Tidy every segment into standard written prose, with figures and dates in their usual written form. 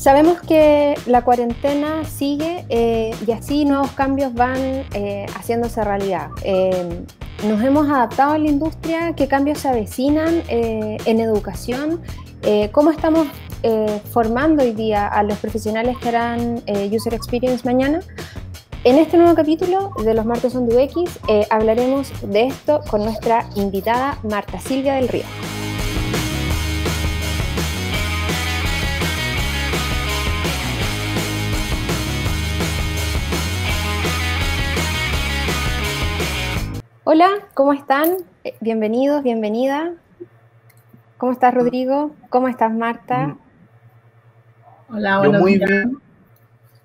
Sabemos que la cuarentena sigue y así nuevos cambios van haciéndose realidad. Nos hemos adaptado a la industria, ¿qué cambios se avecinan en educación? ¿Cómo estamos formando hoy día a los profesionales que harán User Experience mañana? En este nuevo capítulo de los martes on the UX hablaremos de esto con nuestra invitada Marta Silvia del Río. Hola, ¿cómo están? Bienvenidos, bienvenida. ¿Cómo estás, Rodrigo? ¿Cómo estás, Marta? Hola, buenos días. Yo muy bien.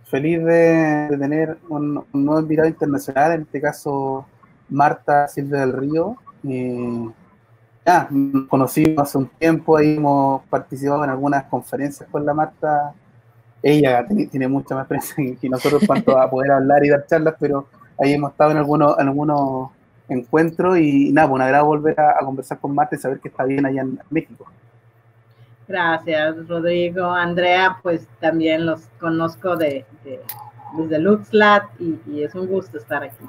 Feliz de tener un nuevo invitado internacional, en este caso Marta Silvia del Río. Nos conocimos hace un tiempo, ahí hemos participado en algunas conferencias con la Marta. Ella tiene mucha más experiencia que nosotros en cuanto a poder hablar y dar charlas, pero ahí hemos estado en algunos encuentros y nada, pues un agrado volver a conversar con Marta y saber que está bien allá en México. Gracias, Rodrigo. Andrea, pues también los conozco desde LuxLab y es un gusto estar aquí.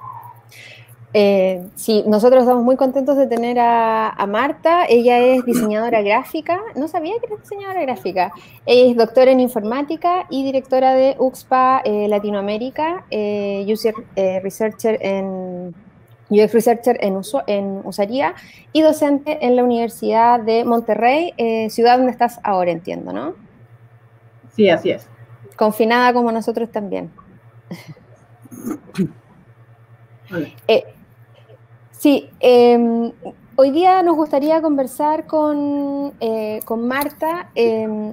Sí, nosotros estamos muy contentos de tener a Marta. Ella es diseñadora gráfica. No sabía que era diseñadora gráfica. Ella es doctora en informática y directora de UXPA Latinoamérica, UX Researcher en Usaría y docente en la Universidad de Monterrey, ciudad donde estás ahora, entiendo, ¿no? Sí, así es. Confinada como nosotros también. Sí, hoy día nos gustaría conversar con Marta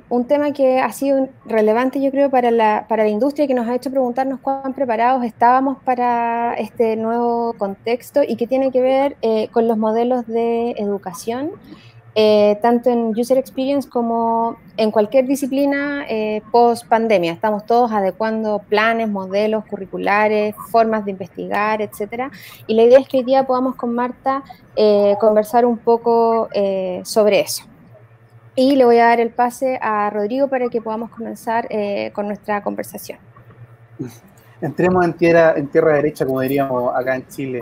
un tema que ha sido relevante, yo creo, para la industria y que nos ha hecho preguntarnos cuán preparados estábamos para este nuevo contexto y que tiene que ver con los modelos de educación, tanto en User Experience como en cualquier disciplina post-pandemia. Estamos todos adecuando planes, modelos curriculares, formas de investigar, etcétera. Y la idea es que hoy día podamos con Marta conversar un poco sobre eso. Y le voy a dar el pase a Rodrigo para que podamos comenzar con nuestra conversación. Entremos en tierra derecha, como diríamos acá en Chile.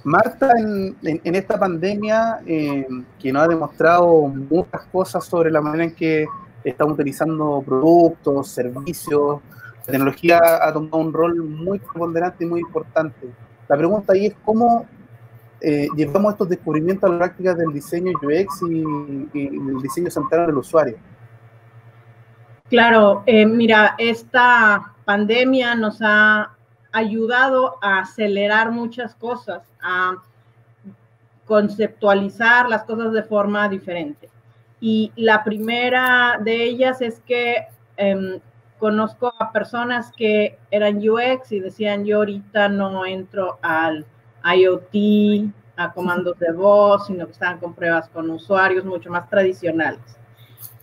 Marta, en esta pandemia que nos ha demostrado muchas cosas sobre la manera en que estamos utilizando productos, servicios, la tecnología ha tomado un rol muy preponderante y muy importante. La pregunta ahí es cómo llevamos estos descubrimientos a las prácticas del diseño UX y el diseño centrado en el usuario. Claro, mira, esta pandemia nos ha ayudado a acelerar muchas cosas, a conceptualizar las cosas de forma diferente. Y la primera de ellas es que conozco a personas que eran UX y decían, yo ahorita no entro al IoT, a comandos de voz, sino que estaban con pruebas con usuarios mucho más tradicionales.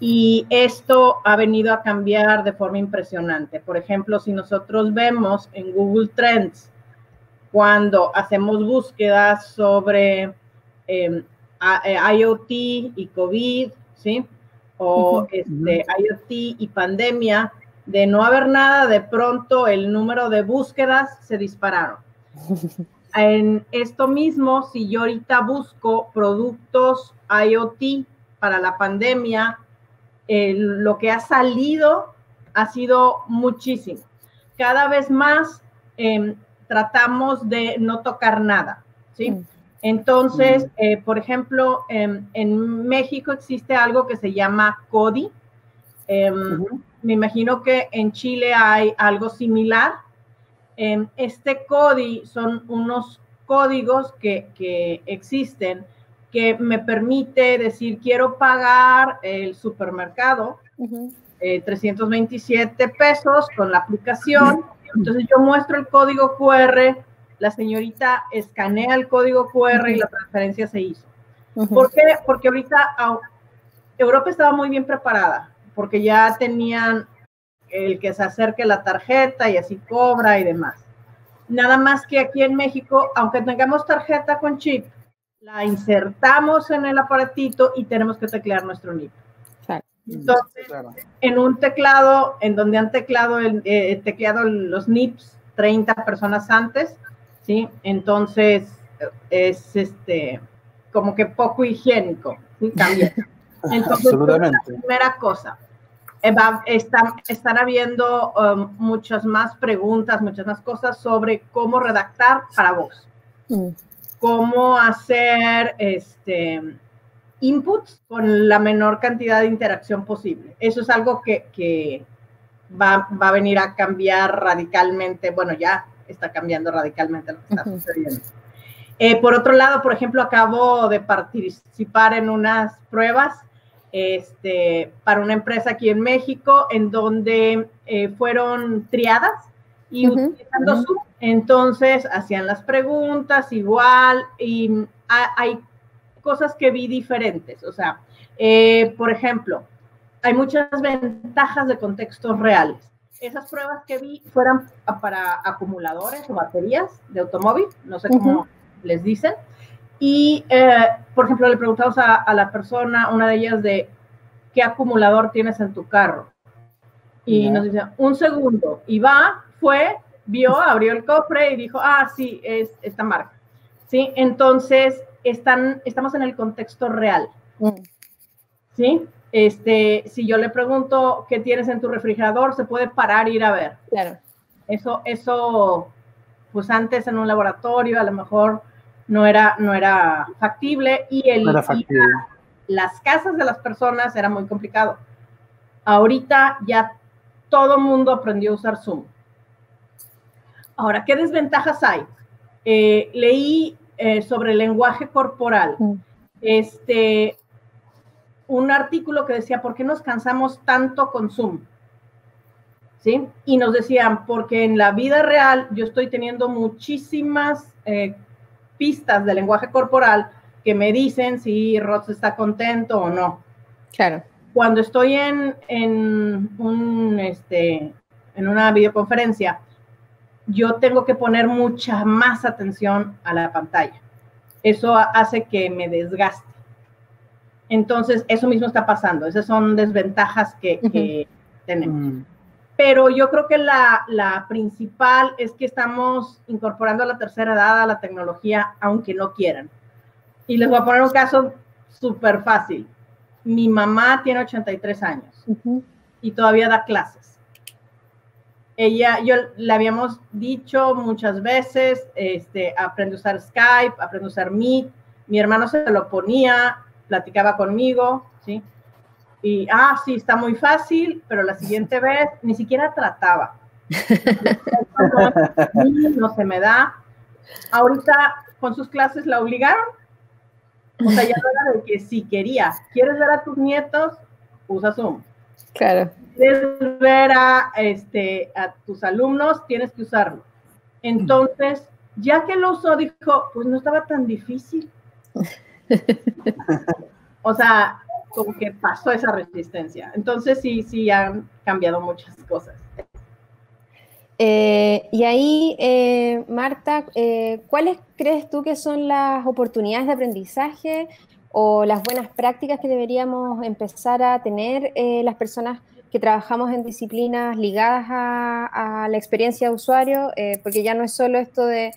Y esto ha venido a cambiar de forma impresionante. Por ejemplo, si nosotros vemos en Google Trends, cuando hacemos búsquedas sobre IoT y COVID, ¿sí? O IoT y pandemia, de no haber nada, de pronto el número de búsquedas se dispararon. En esto mismo, si yo ahorita busco productos IoT para la pandemia, lo que ha salido ha sido muchísimo. Cada vez más tratamos de no tocar nada, ¿sí? Entonces, por ejemplo, en México existe algo que se llama CODI. Me imagino que en Chile hay algo similar. Este CODI son unos códigos que existen que me permite decir, quiero pagar el supermercado, 327 pesos con la aplicación. Entonces yo muestro el código QR, la señorita escanea el código QR y la transferencia se hizo. ¿Por qué? Porque ahorita Europa estaba muy bien preparada, porque ya tenían el que se acerque la tarjeta y así cobra y demás. Nada más que aquí en México, aunque tengamos tarjeta con chip, la insertamos en el aparatito y tenemos que teclear nuestro NIP. Entonces, en un teclado, en donde han tecleado los NIPS 30 personas antes, ¿sí? Entonces, es como que poco higiénico, ¿sí? También. Entonces, absolutamente. la primera cosa, están habiendo muchas más preguntas, muchas más cosas sobre cómo redactar para vos. Cómo hacer inputs con la menor cantidad de interacción posible. Eso es algo que va a venir a cambiar radicalmente. Bueno, ya está cambiando radicalmente lo que está sucediendo. Por otro lado, por ejemplo, acabo de participar en unas pruebas para una empresa aquí en México, en donde fueron triadas y utilizando Zoom. Entonces, hacían las preguntas igual, y hay cosas que vi diferentes. O sea, por ejemplo, hay muchas ventajas de contextos reales. Esas pruebas que vi fueran para acumuladores o baterías de automóvil, no sé cómo les dicen. Y, por ejemplo, le preguntamos a la persona, una de ellas, de qué acumulador tienes en tu carro. Y nos dice, un segundo. Y vio, abrió el cofre y dijo, sí, es esta marca. ¿Sí? Entonces, estamos en el contexto real. ¿Sí? Si yo le pregunto qué tienes en tu refrigerador, se puede parar e ir a ver. Claro. Eso, pues antes en un laboratorio a lo mejor no era factible, y las casas de las personas era muy complicado. Ahorita ya todo mundo aprendió a usar Zoom. Ahora, ¿qué desventajas hay? Leí sobre el lenguaje corporal. Un artículo que decía, ¿por qué nos cansamos tanto con Zoom? ¿Sí? Y nos decían, porque en la vida real yo estoy teniendo muchísimas pistas de lenguaje corporal que me dicen si Ross está contento o no. Claro. Cuando estoy en una videoconferencia, yo tengo que poner mucha más atención a la pantalla. Eso hace que me desgaste. Entonces, eso mismo está pasando. Esas son desventajas que tenemos. Pero yo creo que la principal es que estamos incorporando a la tercera edad a la tecnología, aunque no quieran. Y les voy a poner un caso súper fácil. Mi mamá tiene 83 años y todavía da clases. Yo le habíamos dicho muchas veces, aprende a usar Skype, aprende a usar Meet. Mi hermano se lo ponía, platicaba conmigo, ¿sí? Y, sí, está muy fácil, pero la siguiente vez ni siquiera trataba. No se me da. Ahorita con sus clases la obligaron. O sea, ya no era de que si quería. ¿Quieres ver a tus nietos? Usa Zoom. Claro. ¿Quieres ver a tus alumnos? Tienes que usarlo. Entonces, ya que lo usó, dijo, pues no estaba tan difícil. O sea, como que pasó esa resistencia. Entonces, sí han cambiado muchas cosas. Y ahí, Marta, ¿cuáles crees tú que son las oportunidades de aprendizaje o las buenas prácticas que deberíamos empezar a tener las personas que trabajamos en disciplinas ligadas a la experiencia de usuario? Porque ya no es solo esto de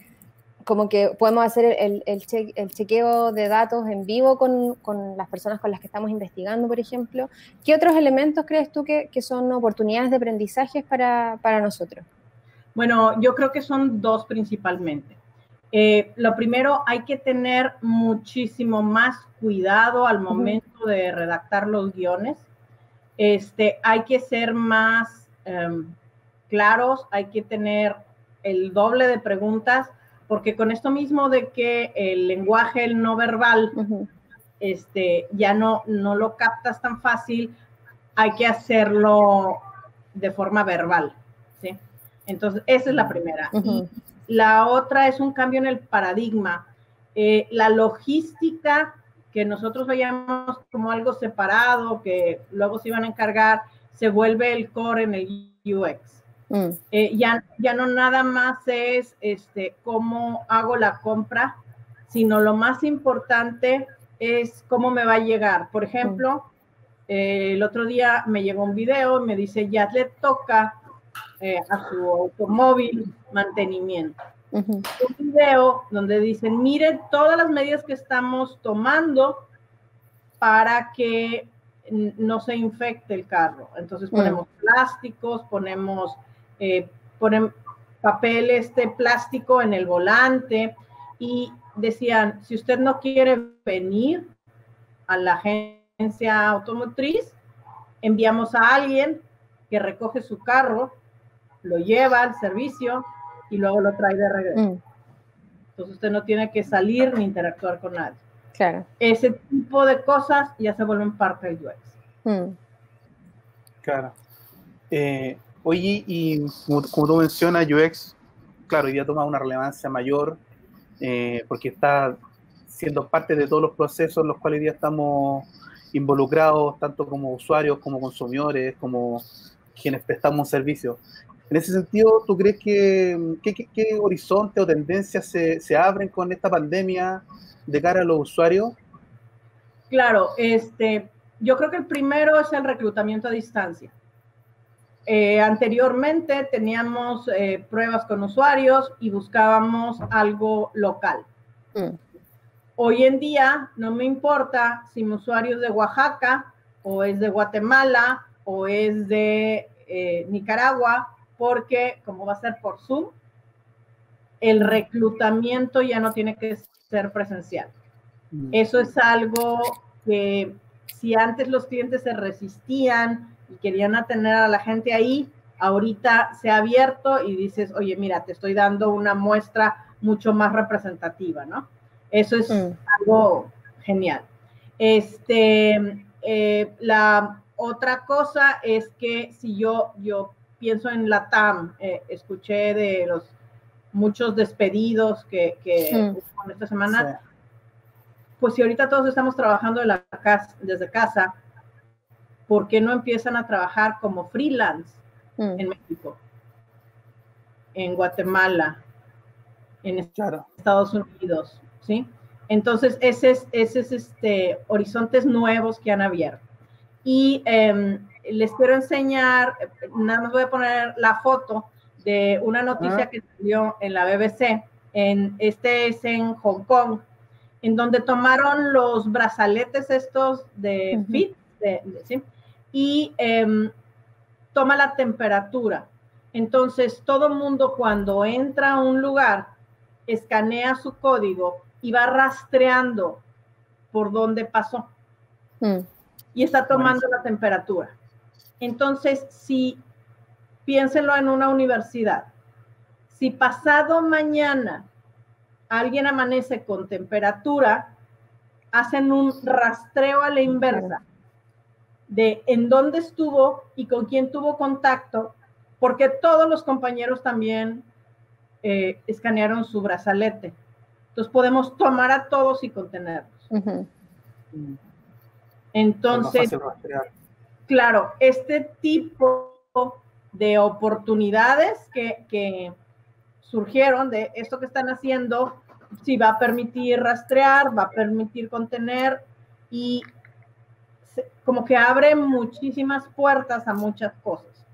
como que podemos hacer el chequeo de datos en vivo con las personas con las que estamos investigando, por ejemplo. ¿Qué otros elementos crees tú que son oportunidades de aprendizaje para nosotros? Bueno, yo creo que son dos principalmente. Lo primero, hay que tener muchísimo más cuidado al momento de redactar los guiones. Hay que ser más claros, hay que tener el doble de preguntas, porque con esto mismo de que el lenguaje, el no verbal, ya no lo captas tan fácil, hay que hacerlo de forma verbal, ¿sí? Entonces, esa es la primera. Y la otra es un cambio en el paradigma. La logística que nosotros veíamos como algo separado, que luego se iban a encargar, se vuelve el core en el UX. Ya no nada más es cómo hago la compra, sino lo más importante es cómo me va a llegar. Por ejemplo, el otro día me llegó un video y me dice, ya le toca a su automóvil mantenimiento. Un video donde dicen, miren todas las medidas que estamos tomando para que no se infecte el carro. Entonces ponemos plásticos, ponemos papel plástico en el volante, y decían, si usted no quiere venir a la agencia automotriz, enviamos a alguien que recoge su carro, lo lleva al servicio y luego lo trae de regreso. Entonces usted no tiene que salir ni interactuar con nadie. Claro. Ese tipo de cosas ya se vuelven parte del UX. Claro. Oye, y como tú mencionas, UX, claro, hoy día toma una relevancia mayor porque está siendo parte de todos los procesos en los cuales hoy día estamos involucrados, tanto como usuarios, como consumidores, como quienes prestamos un servicio. En ese sentido, ¿tú crees que qué horizonte o tendencias se abren con esta pandemia de cara a los usuarios? Claro, yo creo que el primero es el reclutamiento a distancia. Anteriormente teníamos pruebas con usuarios y buscábamos algo local. Hoy en día no me importa si mi usuario es de Oaxaca o es de Guatemala o es de Nicaragua, porque como va a ser por Zoom, el reclutamiento ya no tiene que ser presencial. Eso es algo que si antes los clientes se resistían y querían atender a la gente ahí, ahorita se ha abierto y dices, oye, mira, te estoy dando una muestra mucho más representativa, ¿no? Eso es algo genial. La otra cosa es que si yo pienso en la TAM, escuché de los muchos despedidos que hubo esta semana, sí. Pues si ahorita todos estamos trabajando desde casa, ¿por qué no empiezan a trabajar como freelance en México, en Guatemala, en Estados Unidos? ¿Sí? Entonces, ese es horizontes nuevos que han abierto. Y les quiero enseñar, nada más voy a poner la foto de una noticia que salió en la BBC, es en Hong Kong, en donde tomaron los brazaletes estos de Fit, ¿sí? Y toma la temperatura. Entonces, todo mundo cuando entra a un lugar, escanea su código y va rastreando por dónde pasó. Y está tomando la temperatura. Entonces, piénsenlo en una universidad. Si pasado mañana alguien amanece con temperatura, hacen un rastreo a la inversa de en dónde estuvo y con quién tuvo contacto, porque todos los compañeros también escanearon su brazalete. Entonces podemos tomar a todos y contenerlos. Entonces, claro, este tipo de oportunidades que surgieron de esto que están haciendo, sí va a permitir rastrear, va a permitir contener y como que abre muchísimas puertas a muchas cosas,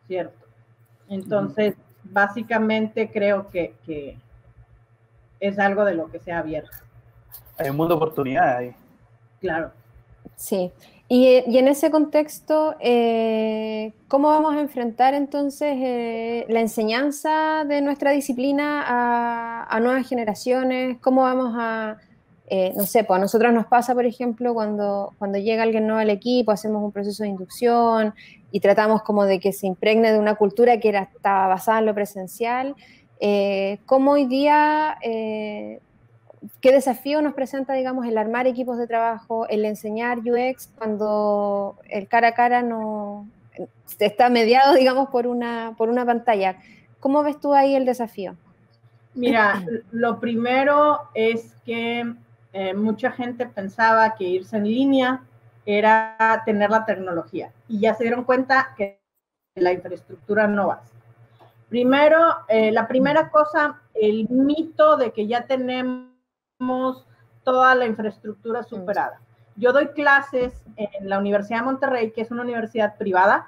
¿cierto? Entonces, básicamente creo que es algo de lo que se ha abierto. Hay un mundo de oportunidades ahí. Claro. Sí. Y en ese contexto, ¿cómo vamos a enfrentar entonces la enseñanza de nuestra disciplina a nuevas generaciones? ¿Cómo vamos a, no sé, pues a nosotros nos pasa, por ejemplo, cuando llega alguien nuevo al equipo, hacemos un proceso de inducción y tratamos como de que se impregne de una cultura que estaba basada en lo presencial? ¿Cómo hoy día... ¿qué desafío nos presenta, digamos, el armar equipos de trabajo, el enseñar UX cuando el cara a cara no está mediado, digamos, por una pantalla? ¿Cómo ves tú ahí el desafío? Mira, lo primero es que mucha gente pensaba que irse en línea era tener la tecnología y ya se dieron cuenta que la infraestructura no basta. Primero, la primera cosa, el mito de que ya tenemos toda la infraestructura superada. yo doy clases en la Universidad de Monterrey, que es una universidad privada,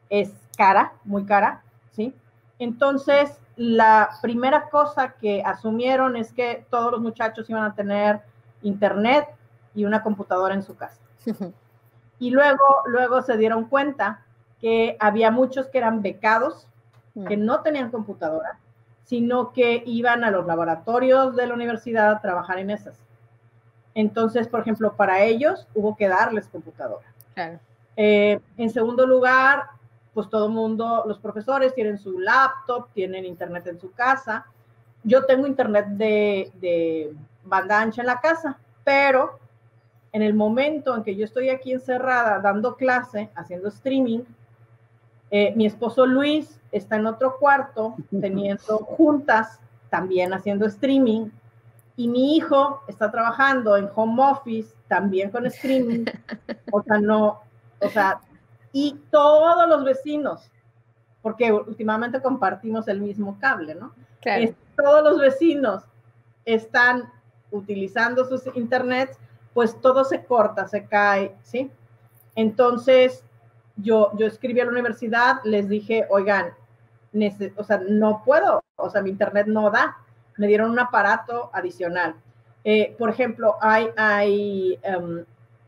es cara, muy cara, ¿sí? Entonces, la primera cosa que asumieron es que todos los muchachos iban a tener internet y una computadora en su casa. Y luego se dieron cuenta que había muchos que eran becados, que no tenían computadora, sino que iban a los laboratorios de la universidad a trabajar en esas. Entonces, por ejemplo, para ellos hubo que darles computadora. Claro. En segundo lugar, pues todo el mundo, los profesores tienen su laptop, tienen internet en su casa. Yo tengo internet de banda ancha en la casa, pero en el momento en que yo estoy aquí encerrada dando clase, haciendo streaming, mi esposo Luis está en otro cuarto teniendo juntas, también haciendo streaming, y mi hijo está trabajando en home office, también con streaming, y todos los vecinos, porque últimamente compartimos el mismo cable, ¿no? Claro. Todos los vecinos están utilizando sus internets, pues todo se corta, se cae, ¿sí? Entonces, yo escribí a la universidad, les dije, oigan, no puedo, mi internet no da. Me dieron un aparato adicional. Por ejemplo, hay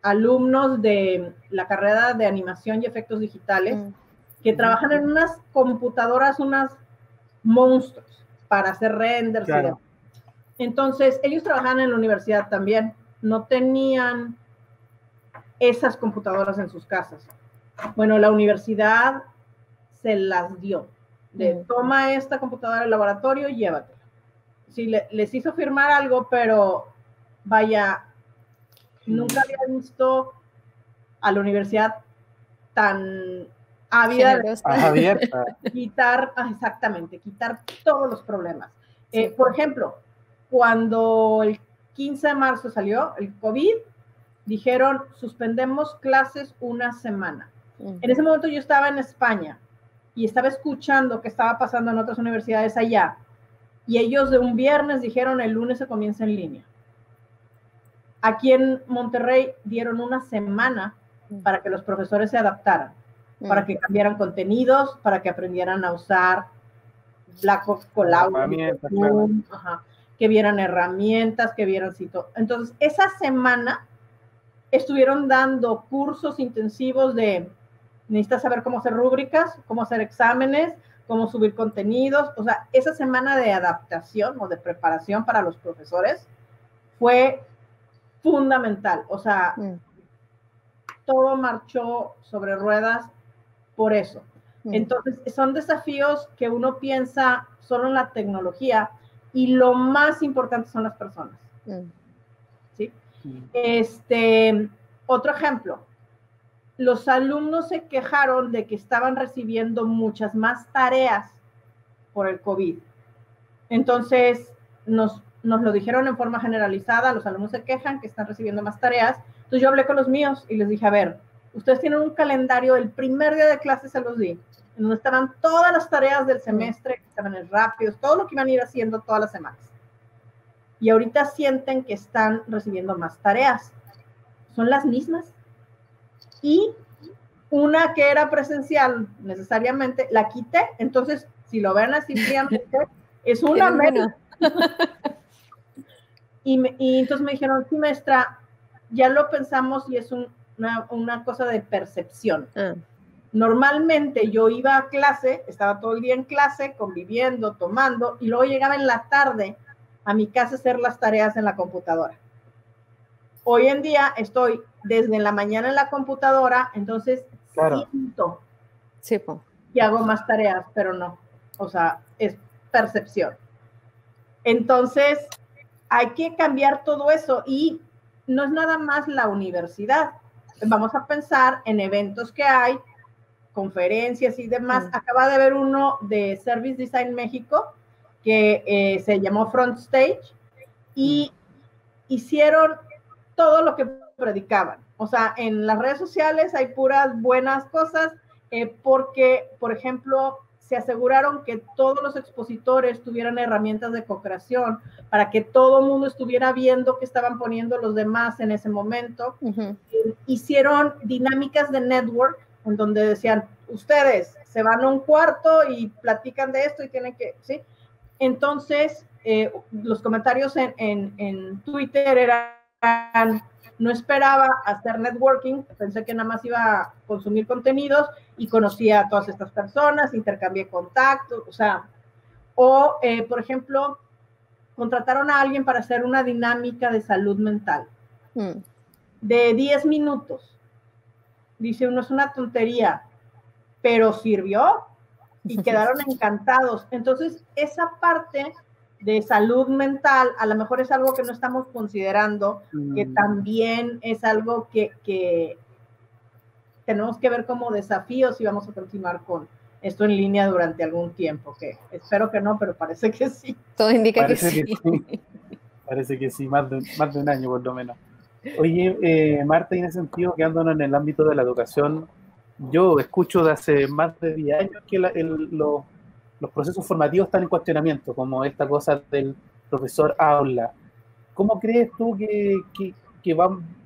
alumnos de la carrera de animación y efectos digitales que trabajan en unas computadoras, unas monstruos para hacer renders. Claro. Entonces, ellos trabajan en la universidad también. No tenían esas computadoras en sus casas. Bueno, la universidad se las dio. Toma esta computadora del laboratorio y llévatela. Sí, les hizo firmar algo, pero vaya, nunca había visto a la universidad tan ávida de quitar todos los problemas. Sí. Por ejemplo, cuando el 15 de marzo salió el COVID, dijeron, suspendemos clases una semana. En ese momento yo estaba en España y estaba escuchando qué estaba pasando en otras universidades allá. Y ellos de un viernes dijeron, el lunes se comienza en línea. Aquí en Monterrey dieron una semana para que los profesores se adaptaran, para que cambiaran contenidos, para que aprendieran a usar Blackbox Collaborate, que vieran herramientas, que vieran sitio. Entonces, esa semana estuvieron dando cursos intensivos de, necesitas saber cómo hacer rúbricas, cómo hacer exámenes, cómo subir contenidos. O sea, esa semana de adaptación o de preparación para los profesores fue fundamental. O sea, todo marchó sobre ruedas por eso. Entonces, son desafíos que uno piensa solo en la tecnología y lo más importante son las personas. ¿Sí? Otro ejemplo, los alumnos se quejaron de que estaban recibiendo muchas más tareas por el COVID. Entonces, nos lo dijeron en forma generalizada, los alumnos se quejan que están recibiendo más tareas. Entonces, yo hablé con los míos y les dije, a ver, ustedes tienen un calendario, el primer día de clase se los di, en donde estaban todas las tareas del semestre, exámenes rápidos, todo lo que iban a ir haciendo todas las semanas. Y ahorita sienten que están recibiendo más tareas. Son las mismas. Y una que era presencial necesariamente, la quité. Entonces, si lo ven así fríamente, es una menos. Y entonces me dijeron, sí, maestra, ya lo pensamos y es una cosa de percepción. Normalmente yo iba a clase, estaba todo el día en clase, conviviendo, tomando, y luego llegaba en la tarde a mi casa a hacer las tareas en la computadora. Hoy en día estoy desde la mañana en la computadora, entonces siento que hago más tareas, pero no. O sea, es percepción. Entonces, hay que cambiar todo eso y no es nada más la universidad. Vamos a pensar en eventos que hay, conferencias y demás. Acaba de haber uno de Service Design México que se llamó Front Stage y hicieron todo lo que predicaban. O sea, en las redes sociales hay puras buenas cosas porque, por ejemplo, se aseguraron que todos los expositores tuvieran herramientas de co-creación para que todo el mundo estuviera viendo qué estaban poniendo los demás en ese momento. Hicieron dinámicas de network en donde decían, ustedes se van a un cuarto y platican de esto y tienen que, ¿sí? Entonces, los comentarios en Twitter eran, no esperaba hacer networking, pensé que nada más iba a consumir contenidos y conocía a todas estas personas, intercambié contactos, o sea, por ejemplo, contrataron a alguien para hacer una dinámica de salud mental de 10 minutos. Dice uno, es una tontería, pero sirvió y quedaron encantados. Entonces, esa parte de salud mental, a lo mejor es algo que no estamos considerando, que también es algo que tenemos que ver como desafíos y vamos a continuar con esto en línea durante algún tiempo, que espero que no, pero parece que sí. Todo indica Parece que sí. Parece que sí, más de un año por lo menos. Oye, Marta, y en ese sentido, quedándonos en el ámbito de la educación, yo escucho de hace más de 10 años que los procesos formativos están en cuestionamiento, como esta cosa del profesor aula. ¿Cómo crees tú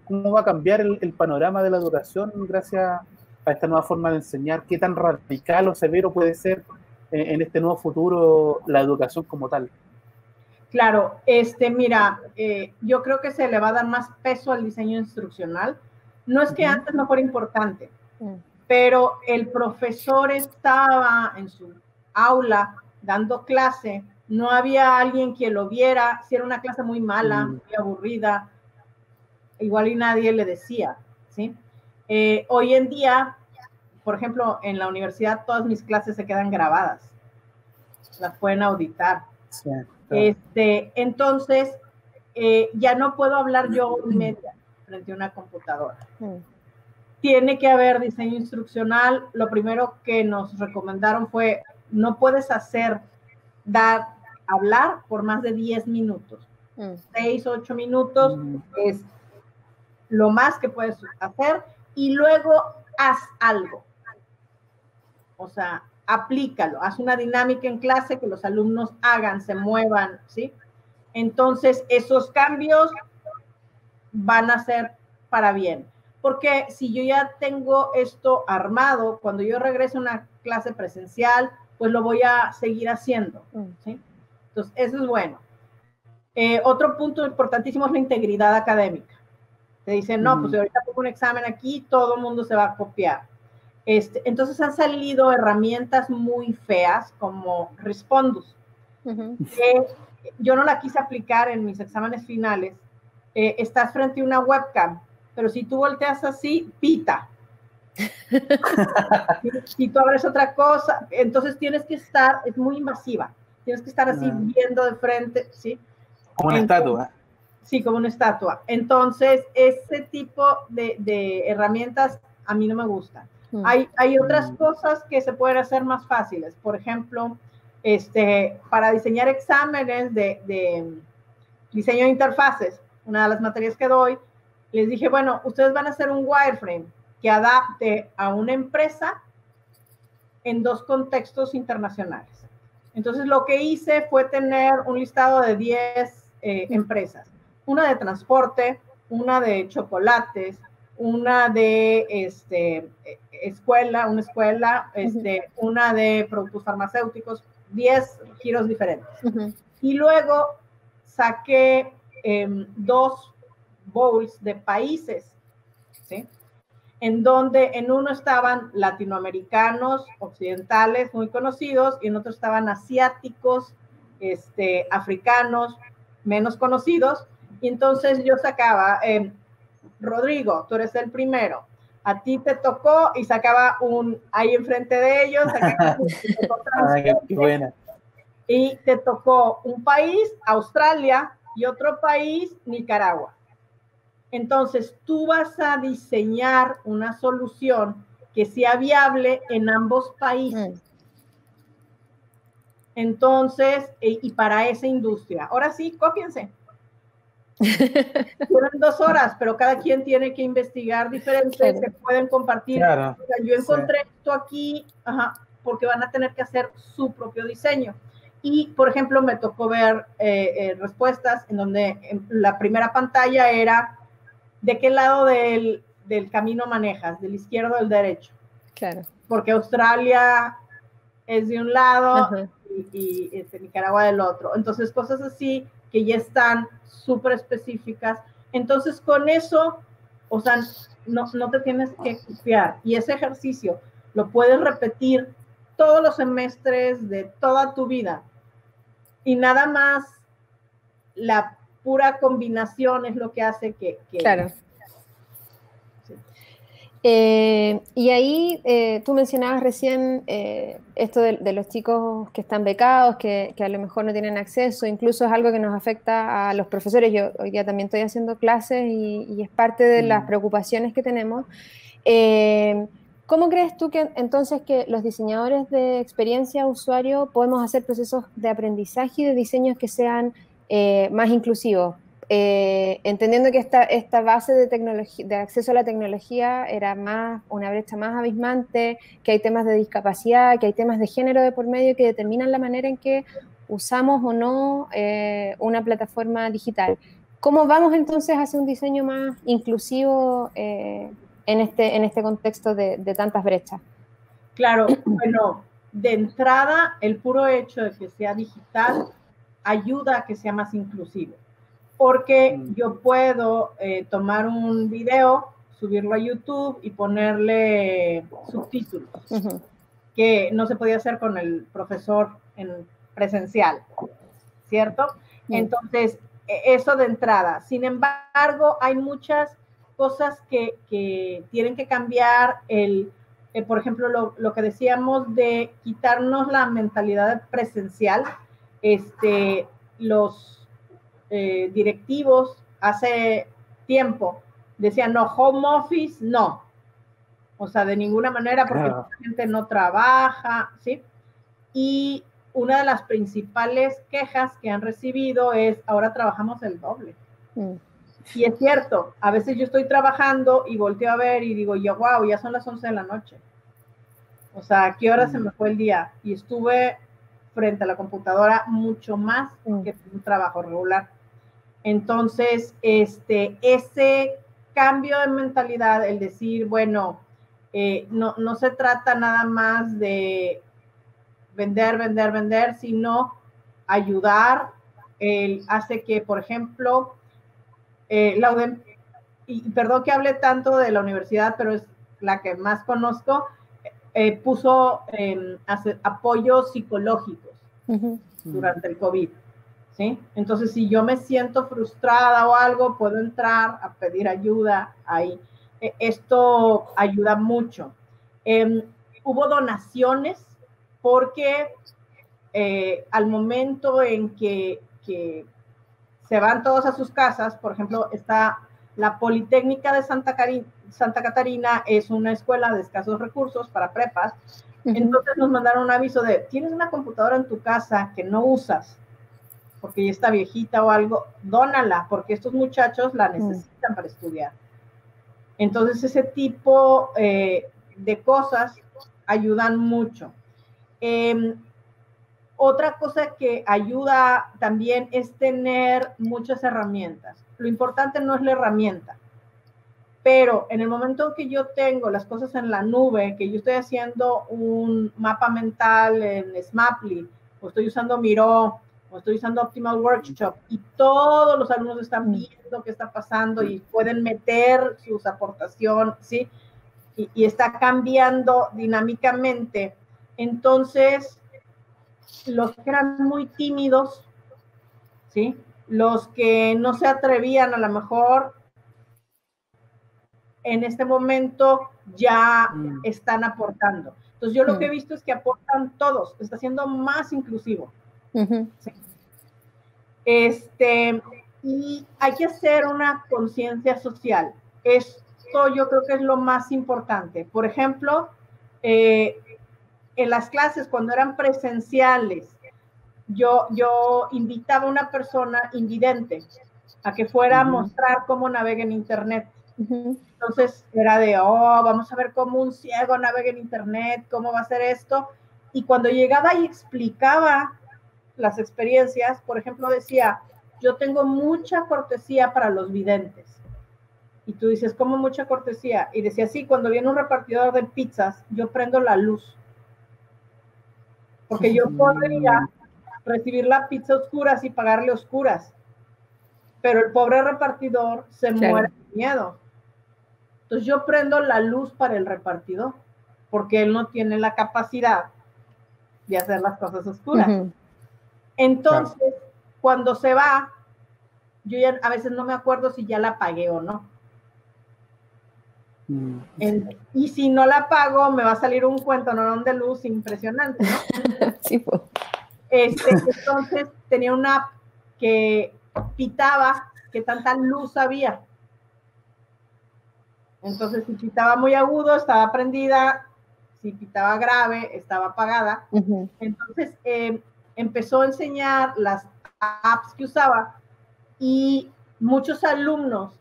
cómo va a cambiar el panorama de la educación gracias a esta nueva forma de enseñar? ¿Qué tan radical o severo puede ser en este nuevo futuro la educación como tal? Claro, mira, yo creo que se le va a dar más peso al diseño instruccional. No es que antes no fuera importante, pero el profesor estaba en su aula dando clase, no había alguien que lo viera, si era una clase muy mala, muy aburrida, igual y nadie le decía, ¿sí? Hoy en día, por ejemplo, en la universidad todas mis clases se quedan grabadas, las pueden auditar. Sí, claro. Entonces, ya no puedo hablar yo media frente a una computadora. Tiene que haber diseño instruccional. Lo primero que nos recomendaron fue, no puedes hablar por más de 10 minutos. 6, 8 minutos es lo más que puedes hacer y luego haz algo. O sea, aplícalo, haz una dinámica en clase que los alumnos hagan, se muevan, ¿sí? Entonces, esos cambios van a ser para bien. Porque si yo ya tengo esto armado, cuando yo regrese a una clase presencial, pues lo voy a seguir haciendo, ¿sí? Entonces, eso es bueno. Otro punto importantísimo es la integridad académica. Te dicen, no, pues ahorita pongo un examen aquí, todo el mundo se va a copiar. Entonces han salido herramientas muy feas como Respondus. Yo no la quise aplicar en mis exámenes finales. Estás frente a una webcam, pero si tú volteas así, pita. Si tú abres otra cosa, entonces tienes que estar, es muy invasiva, tienes que estar así viendo de frente, ¿sí? Como una estatua. Sí, como una estatua. Entonces, ese tipo de herramientas a mí no me gustan. Hay otras cosas que se pueden hacer más fáciles. Por ejemplo, para diseñar exámenes de diseño de interfaces, una de las materias que doy, les dije, bueno, ustedes van a hacer un wireframe que adapte a una empresa en 2 contextos internacionales. Entonces, lo que hice fue tener un listado de 10 empresas. Una de transporte, una de chocolates, una de una escuela, una de productos farmacéuticos, 10 giros diferentes. Y luego saqué 2 bowls de países, ¿sí? En donde en uno estaban latinoamericanos, occidentales, muy conocidos, y en otro estaban asiáticos, africanos, menos conocidos. Y entonces yo sacaba, Rodrigo, tú eres el primero, a ti te tocó, y sacaba ahí enfrente de ellos, sacaba qué buena. Y te tocó un país, Australia, y otro país, Nicaragua. Entonces, tú vas a diseñar una solución que sea viable en ambos países. Entonces, y para esa industria. Ahora sí, cópiense. Duran 2 horas, pero cada quien tiene que investigar diferente, se pueden compartir. Claro, o sea, yo encontré esto aquí, porque van a tener que hacer su propio diseño. Y, por ejemplo, me tocó ver respuestas en donde la primera pantalla era ¿de qué lado del camino manejas? ¿Del izquierdo o del derecho? Claro. Porque Australia es de un lado y Nicaragua del otro. Entonces, cosas así que ya están súper específicas. Entonces, con eso, o sea, no te tienes que copiar. Y ese ejercicio lo puedes repetir todos los semestres de toda tu vida. Y nada más la pura combinación es lo que hace que claro. Sí. Y ahí tú mencionabas recién esto de los chicos que están becados, que a lo mejor no tienen acceso, incluso es algo que nos afecta a los profesores. Yo hoy día también estoy haciendo clases y es parte de las preocupaciones que tenemos. ¿Cómo crees tú que entonces que los diseñadores de experiencia usuario podemos hacer procesos de aprendizaje y de diseños que sean más inclusivos? Entendiendo que esta base de acceso a la tecnología era una brecha más abismante, que hay temas de discapacidad, que hay temas de género de por medio que determinan la manera en que usamos o no una plataforma digital. ¿Cómo vamos entonces hacia un diseño más inclusivo en este contexto de tantas brechas? Claro, bueno, de entrada, el puro hecho de que sea digital ayuda a que sea más inclusivo, porque yo puedo tomar un video, subirlo a YouTube y ponerle subtítulos, que no se podía hacer con el profesor en presencial, ¿cierto? Entonces, eso de entrada. Sin embargo, hay muchas cosas que tienen que cambiar. Por ejemplo, lo que decíamos de quitarnos la mentalidad presencial. Los directivos hace tiempo decían, no, home office, no. O sea, de ninguna manera, porque la gente no trabaja, ¿sí? Y una de las principales quejas que han recibido es, ahora trabajamos el doble. Y es cierto, a veces yo estoy trabajando y volteo a ver y digo, yo, wow, ya son las 11 de la noche. O sea, ¿a qué hora se me fue el día? Y estuve frente a la computadora mucho más que un trabajo regular. Entonces, ese cambio de mentalidad, el decir, bueno, no se trata nada más de vender, sino ayudar, hace que, por ejemplo, la UDEM, y perdón que hable tanto de la universidad, pero es la que más conozco, puso apoyos psicológicos durante el COVID, ¿sí? Entonces, si yo me siento frustrada o algo, puedo entrar a pedir ayuda ahí. Esto ayuda mucho. Hubo donaciones porque al momento en que se van todos a sus casas, por ejemplo, está la Politécnica de Santa Catarina, es una escuela de escasos recursos para prepas. Entonces nos mandaron un aviso de, tienes una computadora en tu casa que no usas, porque ya está viejita o algo, dónala, porque estos muchachos la necesitan para estudiar. Entonces ese tipo de cosas ayudan mucho. Otra cosa que ayuda también es tener muchas herramientas. Lo importante no es la herramienta, pero en el momento que yo tengo las cosas en la nube, que yo estoy haciendo un mapa mental en Smaply, o estoy usando Miro, o estoy usando Optimal Workshop, y todos los alumnos están viendo qué está pasando y pueden meter sus aportaciones, ¿sí? Y está cambiando dinámicamente. Entonces, los que eran muy tímidos, ¿sí? Los que no se atrevían a lo mejor, en este momento ya están aportando. Entonces yo lo que he visto es que aportan todos, está siendo más inclusivo. ¿Sí? Y hay que hacer una conciencia social. Esto yo creo que es lo más importante. Por ejemplo, en las clases cuando eran presenciales, yo invitaba a una persona invidente a que fuera a mostrar cómo navega en internet. Entonces era de, vamos a ver cómo un ciego navega en internet, cómo va a hacer esto. Y cuando llegaba y explicaba las experiencias, por ejemplo, decía, yo tengo mucha cortesía para los videntes. Y tú dices, ¿cómo mucha cortesía? Y decía, sí, cuando viene un repartidor de pizzas, yo prendo la luz. Porque yo podría recibir la pizza a oscuras y pagarle oscuras. Pero el pobre repartidor se muere de miedo. Entonces yo prendo la luz para el repartidor, porque él no tiene la capacidad de hacer las cosas oscuras. Entonces, cuando se va, yo ya a veces no me acuerdo si ya la pagué o no. Y si no la pago, me va a salir un cuento de luz impresionante, ¿no? Sí, pues. Entonces tenía una app que pitaba que tanta luz había. Entonces, si pitaba muy agudo, estaba prendida. Si pitaba grave, estaba apagada. Entonces, empezó a enseñar las apps que usaba y muchos alumnos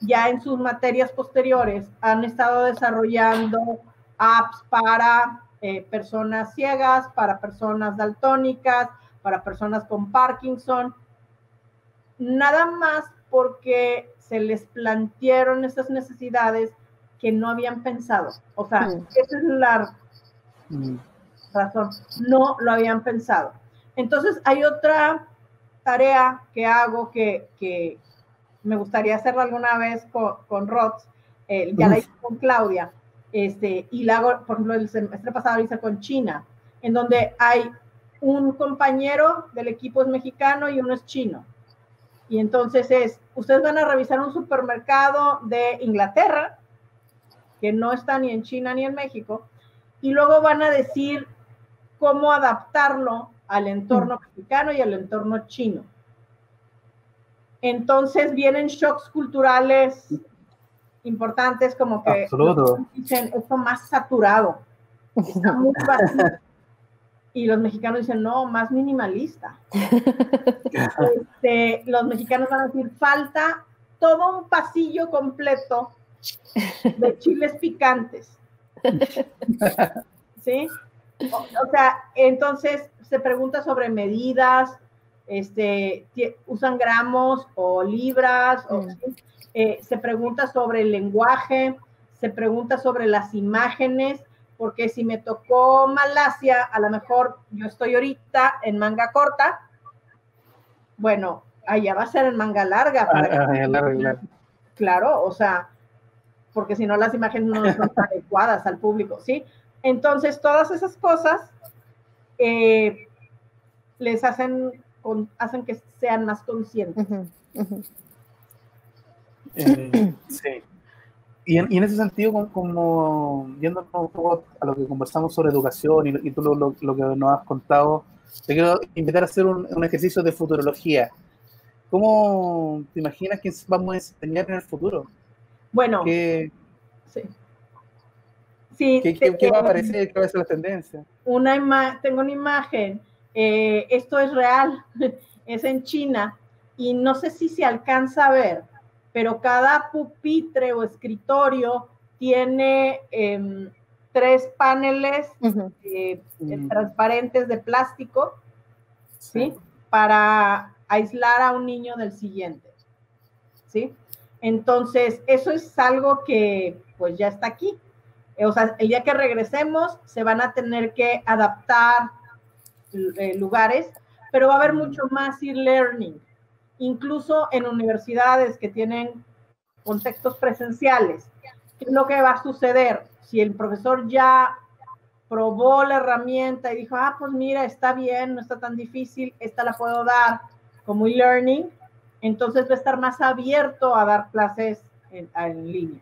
ya en sus materias posteriores han estado desarrollando apps para personas ciegas, para personas daltónicas, para personas con Parkinson, nada más porque se les plantearon esas necesidades que no habían pensado. O sea, esa es la razón, no lo habían pensado. Entonces, hay otra tarea que hago que me gustaría hacerlo alguna vez con Rods, ya la hice con Claudia, y la hago, por ejemplo, el semestre pasado la hice con China, en donde hay un compañero del equipo es mexicano y uno es chino. Y entonces ustedes van a revisar un supermercado de Inglaterra, que no está ni en China ni en México, y luego van a decir cómo adaptarlo al entorno mexicano y al entorno chino. Entonces vienen shocks culturales importantes, como que dicen, esto más saturado, está muy vacío. Y los mexicanos dicen, no, más minimalista. Los mexicanos van a decir, falta todo un pasillo completo de chiles picantes. ¿Sí? O sea, entonces se pregunta sobre medidas, usan gramos o libras, se pregunta sobre el lenguaje, se pregunta sobre las imágenes, porque si me tocó Malasia, a lo mejor yo estoy ahorita en manga corta, bueno, allá va a ser en manga larga. Claro, o sea, porque si no las imágenes no son adecuadas al público, ¿sí? Entonces, todas esas cosas les hacen que sean más conscientes. Sí. Y en ese sentido, como yendo un poco a lo que conversamos sobre educación y tú lo que nos has contado, te quiero invitar a hacer un ejercicio de futurología. ¿Cómo te imaginas que vamos a enseñar en el futuro? Bueno, ¿Qué va a aparecer? ¿Qué va a ser la tendencia? Tengo una imagen. Esto es real. Es en China. Y no sé si se alcanza a ver, pero cada pupitre o escritorio tiene 3 paneles transparentes de plástico, ¿sí? Para aislar a un niño del siguiente, ¿sí? Entonces, eso es algo que pues ya está aquí. O sea, el día que regresemos se van a tener que adaptar lugares, pero va a haber mucho más e-learning, incluso en universidades que tienen contextos presenciales. ¿Qué es lo que va a suceder? Si el profesor ya probó la herramienta y dijo, pues mira, está bien, no está tan difícil, esta la puedo dar como e-learning, entonces va a estar más abierto a dar clases en línea.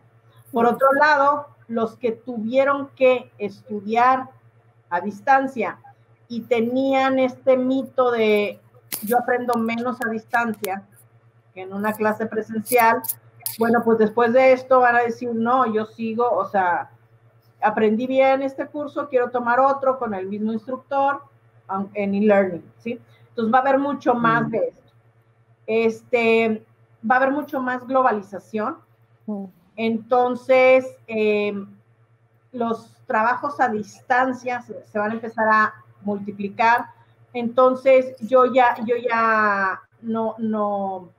Por otro lado, los que tuvieron que estudiar a distancia y tenían este mito de yo aprendo menos a distancia que en una clase presencial, bueno, pues después de esto van a decir, no, yo sigo, o sea, aprendí bien este curso, quiero tomar otro con el mismo instructor en e-learning, ¿sí? Entonces va a haber mucho más de esto. Va a haber mucho más globalización. Entonces, los trabajos a distancia se van a empezar a multiplicar. Entonces, yo ya no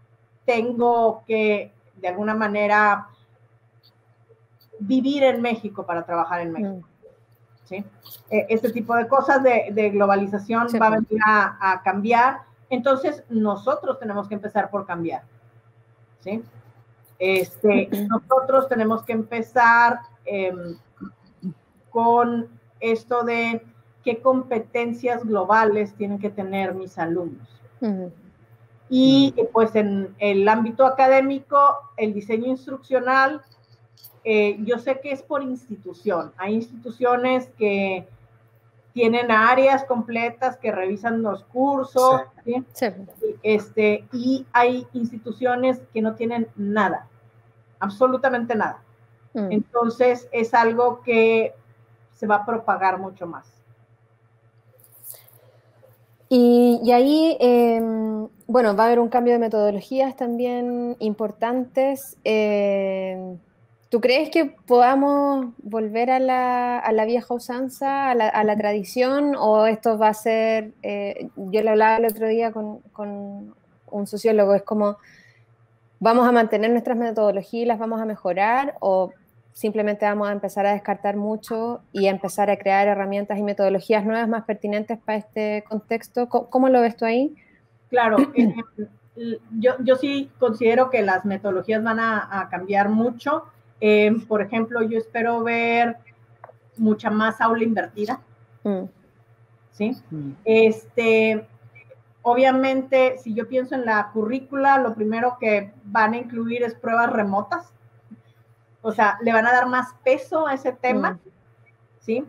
tengo que, de alguna manera, vivir en México para trabajar en México. ¿Sí? Este tipo de cosas de globalización va a venir a cambiar. Entonces, nosotros tenemos que empezar por cambiar. ¿Sí? Nosotros tenemos que empezar con esto de qué competencias globales tienen que tener mis alumnos. Y pues en el ámbito académico, el diseño instruccional, yo sé que es por institución. Hay instituciones que tienen áreas completas que revisan los cursos, ¿sí? Sí. Y hay instituciones que no tienen nada, absolutamente nada. Entonces es algo que se va a propagar mucho más. Y ahí, bueno, va a haber un cambio de metodologías también importantes. ¿Tú crees que podamos volver a la vieja usanza, a la tradición, o esto va a ser, yo le hablaba el otro día con un sociólogo, es como, ¿vamos a mantener nuestras metodologías y las vamos a mejorar, o simplemente vamos a empezar a descartar mucho y a empezar a crear herramientas y metodologías nuevas más pertinentes para este contexto? ¿Cómo lo ves tú ahí? Claro, yo sí considero que las metodologías van a cambiar mucho. Por ejemplo, yo espero ver mucha más aula invertida. ¿Sí? Obviamente, si yo pienso en la currícula, lo primero que van a incluir es pruebas remotas. O sea, le van a dar más peso a ese tema. ¿Sí?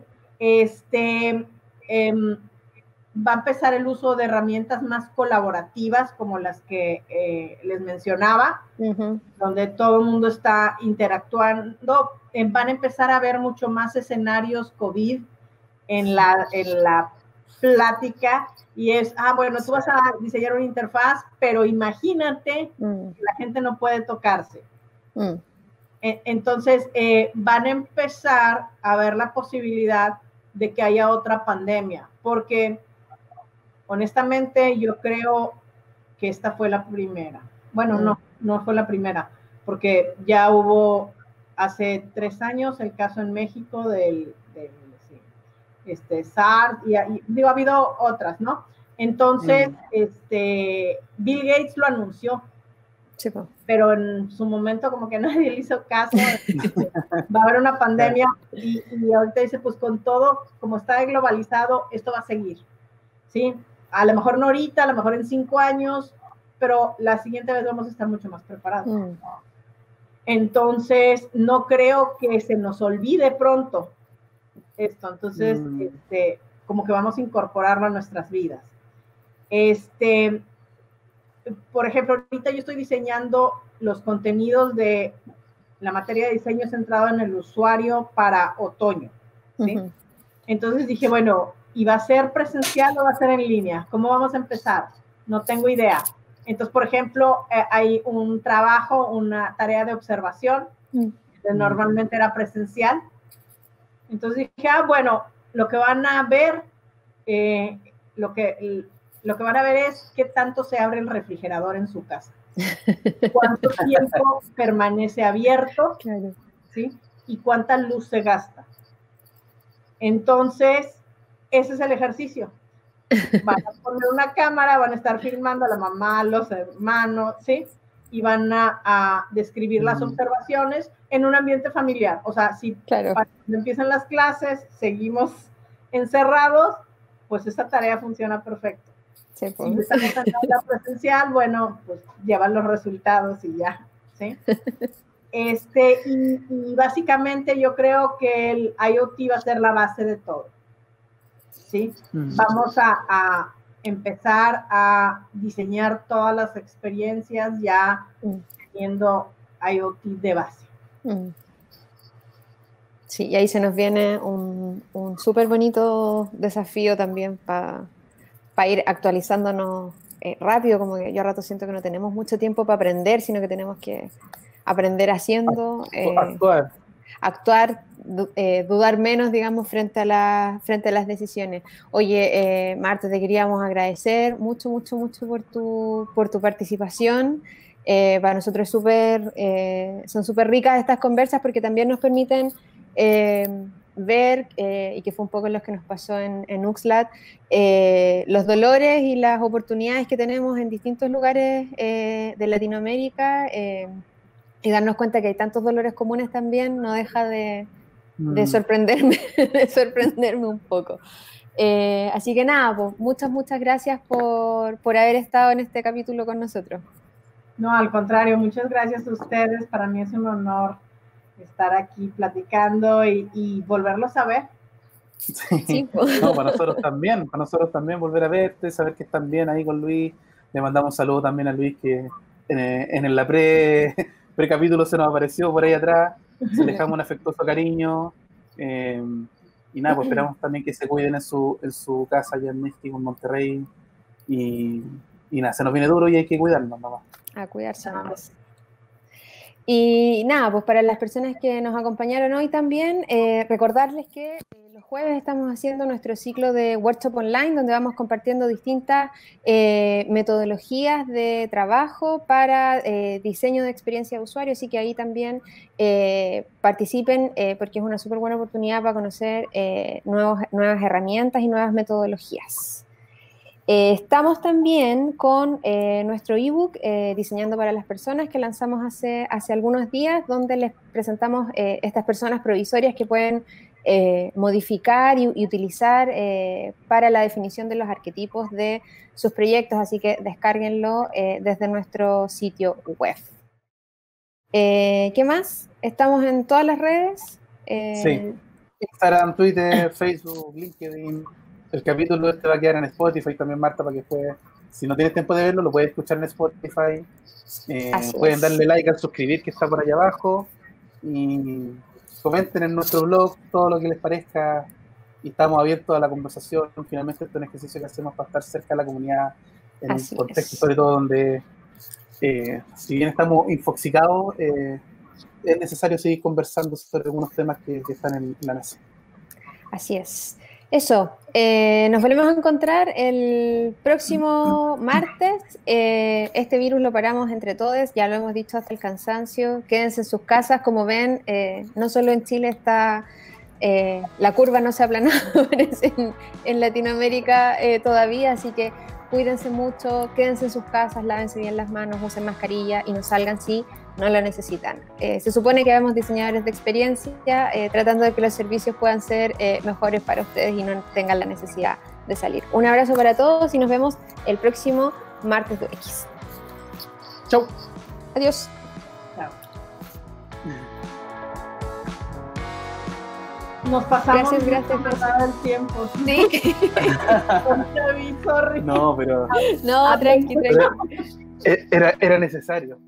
Va a empezar el uso de herramientas más colaborativas, como las que les mencionaba, donde todo el mundo está interactuando. Van a empezar a ver mucho más escenarios COVID en la plática, y es, bueno, tú vas a diseñar una interfaz, pero imagínate que la gente no puede tocarse. Entonces, van a empezar a ver la posibilidad de que haya otra pandemia, porque honestamente yo creo que esta fue la primera. Bueno, no fue la primera, porque ya hubo hace 3 años el caso en México del SARS, y digo, ha habido otras, ¿no? Entonces, Bill Gates lo anunció, pero en su momento como que nadie le hizo caso. Va a haber una pandemia, y ahorita dice, pues con todo, como está globalizado, esto va a seguir, ¿sí? A lo mejor no ahorita, a lo mejor en 5 años, pero la siguiente vez vamos a estar mucho más preparados. Entonces, no creo que se nos olvide pronto esto. Entonces, como que vamos a incorporarlo a nuestras vidas. Por ejemplo, ahorita yo estoy diseñando los contenidos de la materia de diseño centrado en el usuario para otoño, ¿sí? Entonces dije, bueno, ¿y va a ser presencial o va a ser en línea? ¿Cómo vamos a empezar? No tengo idea. Entonces, por ejemplo, hay un trabajo, una tarea de observación, que normalmente era presencial. Entonces dije, bueno, lo que van a ver, lo que van a ver es qué tanto se abre el refrigerador en su casa. ¿Cuánto tiempo permanece abierto? ¿Sí? Y cuánta luz se gasta. Entonces, ese es el ejercicio. Van a poner una cámara, van a estar filmando a la mamá, a los hermanos, ¿sí? Y van a describir las observaciones en un ambiente familiar. O sea, si cuando empiezan las clases seguimos encerrados, pues esta tarea funciona perfecto. Sí, pues. Si estamos en la presencial, bueno, pues llevan los resultados y ya, ¿sí? Y básicamente yo creo que el IoT va a ser la base de todo, ¿sí? Vamos a empezar a diseñar todas las experiencias ya teniendo IoT de base. Sí, y ahí se nos viene un súper bonito desafío también para ir actualizándonos rápido, como que yo a rato siento que no tenemos mucho tiempo para aprender, sino que tenemos que aprender haciendo, actuar dudar menos, digamos, frente a las decisiones. Oye, Marta, te queríamos agradecer mucho, mucho, mucho por tu participación. Para nosotros son súper ricas estas conversas porque también nos permiten ver, y que fue un poco lo que nos pasó en Uxlat, los dolores y las oportunidades que tenemos en distintos lugares de Latinoamérica, y darnos cuenta que hay tantos dolores comunes también, no deja de sorprenderme, de sorprenderme un poco. Así que nada, pues, muchas gracias por haber estado en este capítulo con nosotros. No, al contrario, muchas gracias a ustedes. Para mí es un honor estar aquí platicando y volverlos a ver. Sí. No, para nosotros también volver a verte, saber que están bien ahí con Luis. Le mandamos un saludo también a Luis, que en la pre-capítulo se nos apareció por ahí atrás. Le dejamos un afectuoso cariño. Y nada, pues esperamos también que se cuiden en su casa allá en México, en Monterrey. Y nada, se nos viene duro y hay que cuidarnos, mamá. A cuidarse más. Y nada, pues para las personas que nos acompañaron hoy también, recordarles que los jueves estamos haciendo nuestro ciclo de workshop online, donde vamos compartiendo distintas metodologías de trabajo para diseño de experiencia de usuario, así que ahí también participen, porque es una súper buena oportunidad para conocer nuevas herramientas y nuevas metodologías. Estamos también con nuestro ebook Diseñando para las Personas, que lanzamos hace algunos días, donde les presentamos estas personas provisorias que pueden modificar y utilizar para la definición de los arquetipos de sus proyectos, así que descárguenlo desde nuestro sitio web. ¿Qué más? Estamos en todas las redes. Sí, Instagram, Twitter, Facebook, LinkedIn. El capítulo este va a quedar en Spotify también, Marta, para que después, si no tienes tiempo de verlo, lo puedes escuchar en Spotify. Pueden darle like al suscribir que está por allá abajo y comenten en nuestro blog todo lo que les parezca, y estamos abiertos a la conversación. Finalmente esto es un ejercicio que hacemos para estar cerca de la comunidad en un contexto sobre todo donde si bien estamos infoxicados, es necesario seguir conversando sobre algunos temas que están en la mesa. Así es. Eso, nos volvemos a encontrar el próximo martes. Este virus lo paramos entre todos, ya lo hemos dicho hasta el cansancio. Quédense en sus casas, como ven, no solo en Chile está, la curva no se ha aplanado en Latinoamérica todavía, así que cuídense mucho, quédense en sus casas, lávense bien las manos, usen mascarilla y no salgan si no lo necesitan. Se supone que vemos diseñadores de experiencia tratando de que los servicios puedan ser mejores para ustedes y no tengan la necesidad de salir. Un abrazo para todos y nos vemos el próximo martes de X. Chau. Adiós. Chao. Nos pasamos gracias. El tiempo. Sí. Sorry. No, pero... No, tranqui. Era necesario.